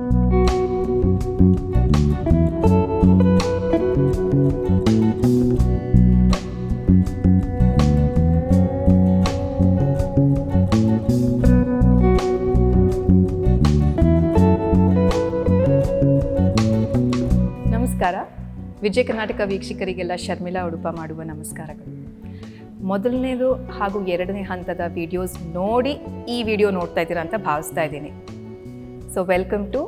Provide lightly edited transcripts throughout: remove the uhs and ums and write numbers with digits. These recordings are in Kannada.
ನಮಸ್ಕಾರ. ವಿಜಯ ಕರ್ನಾಟಕ ವೀಕ್ಷಕರಿಗೆಲ್ಲ ಶರ್ಮಿಳಾ ಉಡುಪ ಮಾಡುವ ನಮಸ್ಕಾರಗಳು. ಮೊದಲನೇದು ಹಾಗೂ ಎರಡನೇ ಹಂತದ ವಿಡಿಯೋಸ್ ನೋಡಿ ಈ ವಿಡಿಯೋ ನೋಡ್ತಾ ಇದ್ದೀರಾ ಅಂತ ಭಾವಿಸ್ತಾ ಇದ್ದೀನಿ. So welcome to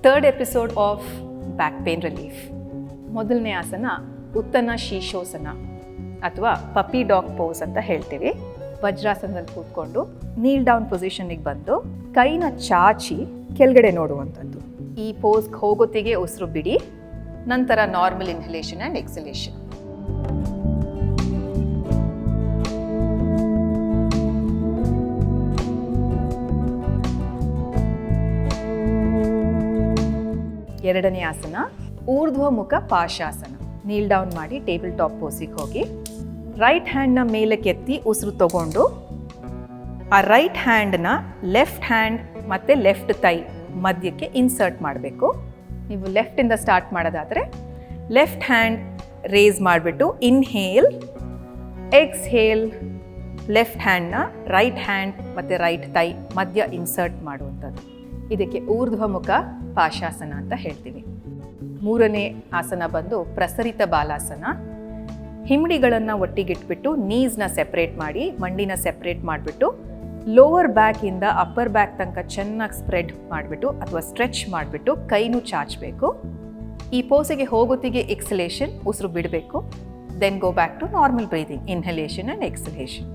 third episode of back pain relief. ಮೊದಲನೇ ಆಸನ ಉತ್ತನ ಶೀರ್ಷೋಸನ ಅಥವಾ ಪಪ್ಪಿ ಡಾಗ್ ಪೋಸ್ ಅಂತ ಹೇಳ್ತೀವಿ. ವಜ್ರಾಸನದಲ್ಲಿ ಕೂತ್ಕೊಂಡು ನೀಲ್ ಡೌನ್ ಪೊಸಿಷನ್ನಿಗೆ ಬಂದು ಕೈನ ಚಾಚಿ ಕೆಳಗಡೆ ನೋಡುವಂಥದ್ದು. ಈ ಪೋಸ್ಗೆ ಹೋಗೋತ್ತಿಗೆ ಉಸಿರು ಬಿಡಿ, ನಂತರ ನಾರ್ಮಲ್ ಇನ್ಹಲೇಷನ್ ಆ್ಯಂಡ್ ಎಕ್ಸಲೇಷನ್. ಎರಡನೇ ಆಸನ ಊರ್ಧ್ವಮುಖ ಪಾಶಾಸನ. ನೀಲ್ ಡೌನ್ ಮಾಡಿ ಟೇಬಲ್ ಟಾಪ್ ಪೋಸಿಗೆ ಹೋಗಿ ರೈಟ್ ಹ್ಯಾಂಡ್ನ ಮೇಲಕ್ಕೆತ್ತಿ ಉಸಿರು ತಗೊಂಡು ಆ ರೈಟ್ ಹ್ಯಾಂಡ್ನ ಲೆಫ್ಟ್ ಹ್ಯಾಂಡ್ ಮತ್ತು ಲೆಫ್ಟ್ ಥೈ ಮಧ್ಯಕ್ಕೆ ಇನ್ಸರ್ಟ್ ಮಾಡಬೇಕು. ನೀವು ಲೆಫ್ಟಿಂದ ಸ್ಟಾರ್ಟ್ ಮಾಡೋದಾದರೆ ಲೆಫ್ಟ್ ಹ್ಯಾಂಡ್ ರೇಸ್ ಮಾಡಿಬಿಟ್ಟು ಇನ್ಹೇಲ್, ಎಕ್ಸ್ಹೇಲ್, ಲೆಫ್ಟ್ ಹ್ಯಾಂಡ್ನ ರೈಟ್ ಹ್ಯಾಂಡ್ ಮತ್ತು ರೈಟ್ ಥೈ ಮಧ್ಯ ಇನ್ಸರ್ಟ್ ಮಾಡುವಂಥದ್ದು. ಇದಕ್ಕೆ ಊರ್ಧ್ವಮುಖ ಪಾಶಾಸನ ಅಂತ ಹೇಳ್ತೀವಿ. ಮೂರನೇ ಆಸನ ಬಂದು ಪ್ರಸರಿತ ಬಾಲಾಸನ. ಹಿಮ್ಮಡಿಗಳನ್ನು ಒಟ್ಟಿಗಿಟ್ಬಿಟ್ಟು ನೀಸ್ನ ಸೆಪ್ರೇಟ್ ಮಾಡಿ, ಮಂಡಿನ ಸೆಪ್ರೇಟ್ ಮಾಡಿಬಿಟ್ಟು ಲೋವರ್ ಬ್ಯಾಕಿಂದ ಅಪ್ಪರ್ ಬ್ಯಾಕ್ ತನಕ ಚೆನ್ನಾಗಿ ಸ್ಪ್ರೆಡ್ ಮಾಡಿಬಿಟ್ಟು ಅಥವಾ ಸ್ಟ್ರೆಚ್ ಮಾಡಿಬಿಟ್ಟು ಕೈನೂ ಚಾಚಬೇಕು. ಈ ಪೋಸಿಗೆ ಹೋಗೋತ್ತಿಗೆ ಎಕ್ಸಲೇಷನ್, ಉಸಿರು ಬಿಡಬೇಕು. Then go back to normal breathing, inhalation and exhalation.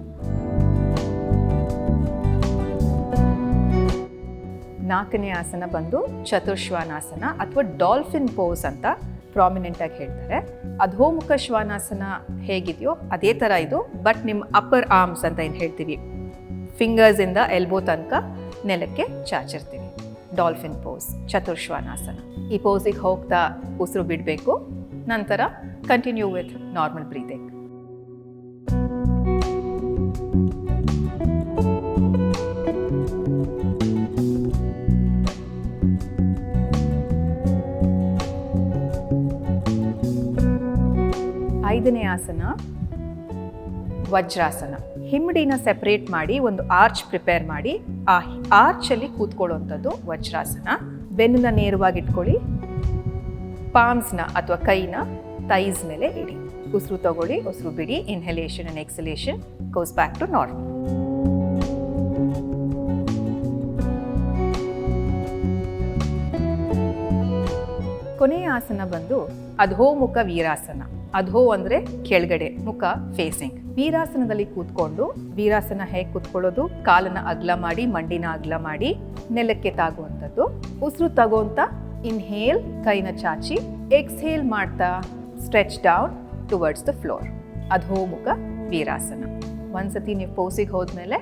ನಾಲ್ಕನೇ ಆಸನ ಬಂದು ಚತುರ್ಶ್ವಾನಾಸನ ಅಥವಾ ಡಾಲ್ಫಿನ್ ಪೋಸ್ ಅಂತ ಪ್ರಾಮಿನೆಂಟಾಗಿ ಹೇಳ್ತಾರೆ. ಅಧೋಮುಖ ಶ್ವಾನಾಸನ ಹೇಗಿದೆಯೋ ಅದೇ ಥರ ಇದು, ಬಟ್ ನಿಮ್ಮ ಅಪ್ಪರ್ ಆರ್ಮ್ಸ್ ಅಂತ ಏನು ಹೇಳ್ತೀವಿ, ಫಿಂಗರ್ಸಿಂದ ಎಲ್ಬೋ ತನಕ ನೆಲಕ್ಕೆ ಚಾಚಿರ್ತೀವಿ. Dolphin pose, ಚತುರ್ಶ್ವಾನಾಸನ. ಈ ಪೋಸಿಗೆ ಹೋಗ್ತಾ ಉಸಿರು ಬಿಡಬೇಕು. ನಂತರ ಕಂಟಿನ್ಯೂ ವಿತ್ ನಾರ್ಮಲ್ ಬ್ರೀದಿಂಗ್. ಐದನೇ ಆಸನ ವಜ್ರಾಸನ. ಹಿಮ್ಮಡಿನ ಸೆಪ್ರೇಟ್ ಮಾಡಿ ಒಂದು ಆರ್ಚ್ ಪ್ರಿಪೇರ್ ಮಾಡಿ ಆ ಆರ್ಚಲ್ಲಿ ಕೂತ್ಕೊಳ್ಳುವಂಥದ್ದು ವಜ್ರಾಸನ. ಬೆನ್ನನ್ನ ನೇರವಾಗಿ ಇಟ್ಕೊಳ್ಳಿ. ಪಾಮ್ಸ್ನ ಅಥವಾ ಕೈನ ಥೈಸ್ ಮೇಲೆ ಇಡಿ. ಉಸಿರು ತಗೊಳ್ಳಿ, ಉಸಿರು ಬಿಡಿ. Inhalation and exhalation goes back to normal. ಕೊನೆಯ ಆಸನ ಬಂದು ಅಧೋಮುಖ ವೀರಾಸನ. ಅಧೋ ಅಂದರೆ ಕೆಳಗಡೆ, ಮುಖ ಫೇಸಿಂಗ್. ವೀರಾಸನದಲ್ಲಿ ಕೂತ್ಕೊಂಡು, ವೀರಾಸನ ಹೇಗೆ ಕೂತ್ಕೊಳ್ಳೋದು, ಕಾಲನ್ನ ಅಗಲ ಮಾಡಿ, ಮಂಡಿನ ಅಗಲ ಮಾಡಿ ನೆಲಕ್ಕೆ ತಾಗುವಂಥದ್ದು. ಉಸಿರು ತಗೋಂತ ಇನ್ಹೇಲ್, ಕೈನ ಚಾಚಿ, ಎಕ್ಸ್ಹೇಲ್ ಮಾಡ್ತಾ stretch down towards the floor. ಅಧೋಮುಖ ವೀರಾಸನ. ಒಂದ್ಸತಿ ನೀವು ಪೋಸಿಗೆ ಹೋದ್ಮೇಲೆ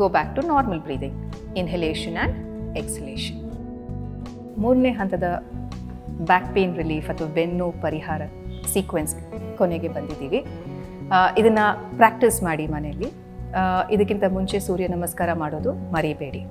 go back to normal breathing, inhalation and exhalation. ಮೂರನೇ ಹಂತದ ಬ್ಯಾಕ್ ಪೇನ್ ರಿಲೀಫ್ ಅಥವಾ ಬೆನ್ನು ಪರಿಹಾರ ಸೀಕ್ವೆನ್ಸ್ ಕೊನೆಗೆ ಬಂದಿದ್ದೀವಿ. ಇದನ್ನು ಪ್ರಾಕ್ಟೀಸ್ ಮಾಡಿ ಮನೆಯಲ್ಲಿ. ಇದಕ್ಕಿಂತ ಮುಂಚೆ ಸೂರ್ಯ ನಮಸ್ಕಾರ ಮಾಡೋದು ಮರಿಬೇಡಿ.